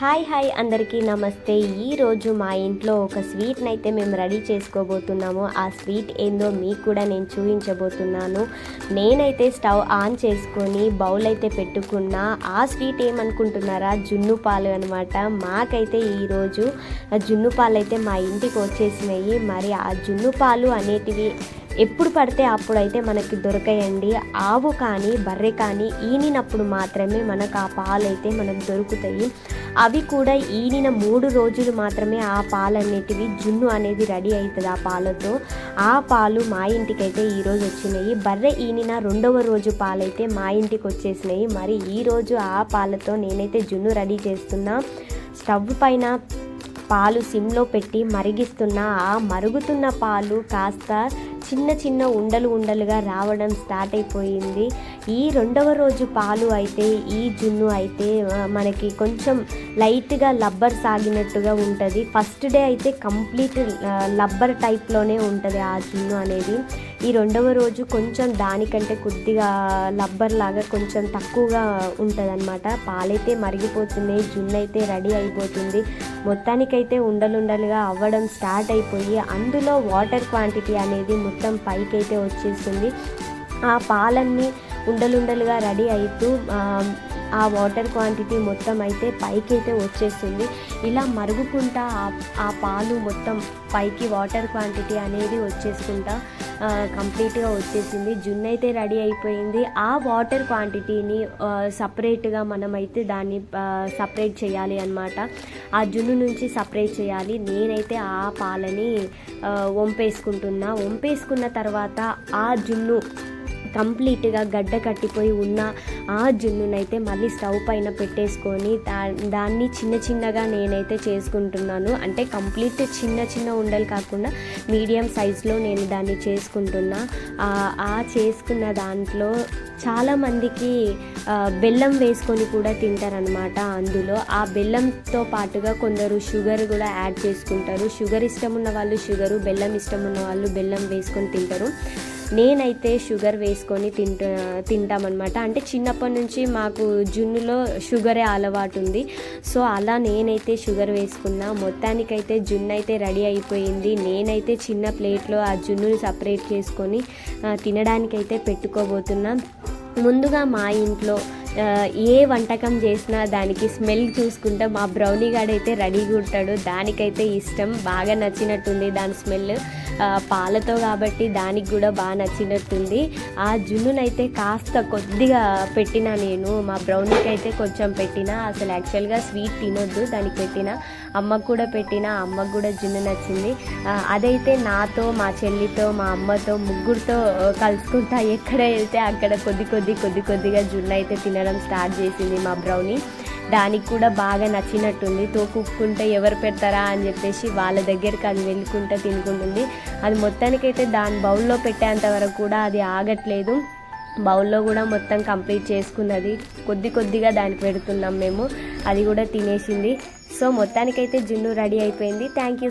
Hi అందరికీ నమస్తే. ఈరోజు మా ఇంట్లో ఒక స్వీట్ని అయితే మేము రెడీ చేసుకోబోతున్నాము. ఆ స్వీట్ ఏందో మీకు కూడా నేను చూపించబోతున్నాను. నేనైతే స్టవ్ ఆన్ చేసుకొని బౌల్ అయితే పెట్టుకున్నా. ఆ స్వీట్ ఏమనుకుంటున్నారా, జున్ను పాలు అనమాట. మాకైతే ఈరోజు జున్ను పాలు అయితే మా ఇంటికి వచ్చేసినాయి. మరి ఆ జున్ను పాలు అనేటివి ఎప్పుడు పడితే అప్పుడైతే మనకి దొరకాయండి. ఆవు కానీ బర్రె కానీ ఈనినప్పుడు మాత్రమే మనకు ఆ పాలు అయితే మనకు దొరుకుతాయి. అవి కూడా ఈనిన 3 రోజులు మాత్రమే ఆ పాలు అనేటివి జున్ను అనేది రెడీ అవుతుంది. ఆ పాలతో ఆ పాలు మా ఇంటికి అయితే ఈరోజు వచ్చినాయి. బర్రె ఈనిన 2వ రోజు పాలైతే మా ఇంటికి వచ్చేసినాయి. మరి ఈరోజు ఆ పాలతో నేనైతే జున్ను రెడీ చేస్తున్నా. స్టవ్ పైన పాలు సిమ్లో పెట్టి మరిగిస్తున్నా. ఆ మరుగుతున్న పాలు కాస్త చిన్న ఉండలుగా రావడం స్టార్ట్ అయిపోయింది. ఈ 2వ రోజు పాలు అయితే ఈ జున్ను అయితే మనకి కొంచెం లైట్గా లబ్బర్ సాగినట్టుగా ఉంటుంది. ఫస్ట్ డే అయితే కంప్లీట్ లబ్బర్ టైప్లోనే ఉంటుంది ఆ జున్ను అనేది. ఈ 2వ రోజు కొంచెం దానికంటే కొద్దిగా లబ్బర్ లాగా కొంచెం తక్కువగా ఉంటుంది అనమాట. పాలైతే మరిగిపోతున్నాయి, జున్ను అయితే రెడీ అయిపోతుంది. మొత్తానికైతే ఉండలుగా అవ్వడం స్టార్ట్ అయిపోయి అందులో వాటర్ క్వాంటిటీ అనేది మొత్తం పైకి అయితే వచ్చేస్తుంది. ఆ పాలన్నీ ఉండలుగా రెడీ అవుతూ ఆ వాటర్ క్వాంటిటీ మొత్తం అయితే పైకి అయితే వచ్చేస్తుంది. ఇలా మరుగుకుంటా ఆ పాలు మొత్తం పైకి వాటర్ క్వాంటిటీ అనేది వచ్చేసుకుంటా కంప్లీట్గా వచ్చేసింది. జున్ను అయితే రెడీ అయిపోయింది. ఆ వాటర్ క్వాంటిటీని సపరేట్గా మనమైతే దాన్ని సపరేట్ చేయాలి అన్నమాట. ఆ జున్ను నుంచి సపరేట్ చేయాలి. నేనైతే ఆ పాలని వంపేసుకున్న తర్వాత ఆ జున్ను కంప్లీట్గా గడ్డ కట్టిపోయి ఉన్న ఆ జున్నునైతే మళ్ళీ స్టవ్ పైన పెట్టేసుకొని దాన్ని చిన్నగా నేనైతే చేసుకుంటున్నాను. అంటే కంప్లీట్ చిన్న ఉండలు కాకుండా మీడియం సైజులో నేను దాన్ని చేసుకుంటున్నా. ఆ చేసుకున్న దాంట్లో చాలామందికి బెల్లం వేసుకొని కూడా తింటారనమాట. అందులో ఆ బెల్లంతో పాటుగా కొందరు షుగర్ కూడా యాడ్ చేసుకుంటారు. షుగర్ ఇష్టం ఉన్న వాళ్ళు షుగరు, బెల్లం ఇష్టం ఉన్న వాళ్ళు బెల్లం వేసుకొని తింటారు. నేనైతే షుగర్ వేసుకొని తింటామన్నమాట. అంటే చిన్నప్పటి నుంచి మాకు జున్నులో షుగరే అలవాటు ఉంది. సో అలా నేనైతే షుగర్ వేసుకున్నా. మొత్తానికైతే జున్ను అయితే రెడీ అయిపోయింది. నేనైతే చిన్న ప్లేట్లో ఆ జున్నుని సపరేట్ చేసుకొని తినడానికైతే పెట్టుకోబోతున్నా. ముందుగా మా ఇంట్లో ఏ వంటకం చేసినా దానికి స్మెల్ చూసుకుంటే మా బ్రౌనీ గాడైతే రెడీగా ఉంటాడు. దానికైతే ఇష్టం, బాగా నచ్చినట్టుంది దాని స్మెల్. పాలతో కాబట్టి దానికి కూడా బాగా నచ్చినట్టుంది. ఆ జున్నునైతే కాస్త కొద్దిగా పెట్టినా నేను, మా బ్రౌనీకి అయితే కొంచెం పెట్టినా. అసలు యాక్చువల్గా స్వీట్ తినొద్దు, దానికి పెట్టినా. అమ్మకు కూడా పెట్టినా, అమ్మకు కూడా జున్ను నచ్చింది. అదైతే నాతో, మా చెల్లితో, మా అమ్మతో, ముగ్గురితో కలుసుకుంటా ఎక్కడ వెళ్తే అక్కడ కొద్దిగా జున్ను అయితే తినడం స్టార్ట్ చేసింది మా బ్రౌనీ. దానికి కూడా బాగా నచ్చినట్టుంది. తోకుక్కుంటే ఎవరు పెడతారా అని చెప్పేసి వాళ్ళ దగ్గరికి అది వెళ్ళుకుంటూ తినుకుంటుంది. అది మొత్తానికైతే దాని బౌల్లో పెట్టేంత వరకు కూడా అది ఆగట్లేదు. బౌల్లో కూడా మొత్తం కంప్లీట్ చేసుకున్నది. కొద్దిగా దానికి పెడుతున్నాం మేము. అది కూడా తినేసింది. సో మొత్తానికైతే జున్ను రెడీ అయిపోయింది. Thank you.